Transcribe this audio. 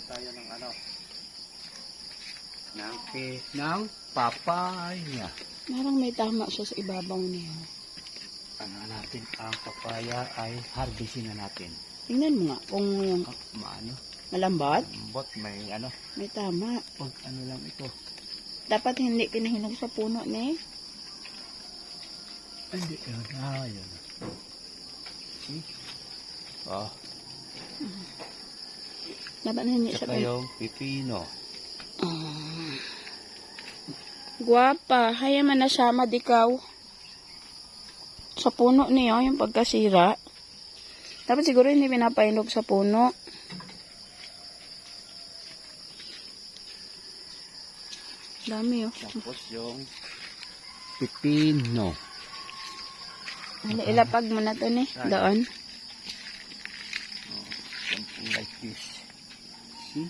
tayo ng ano, ng papaya. Parang may tama siya sa ibabaw niya. Ano natin, ang papaya ay harvestin na natin. Tingnan mo nga kung yung Maano? malambot. Bot, may ano, May tama. pag ano lang ito. Dapat hindi pinahinog sa puno ni. Hindi, yun. Yun. See? Oh, Dapat hindi siya saka yung pipino. Guwapa. Haya man na siya madikaw. Sa puno niya, yung pagkasira. Dapat siguro hindi pinapahinog sa puno. Dami oh. Tapos yung pipino. Ilapag mo na to ni. Doon. Something like this. See?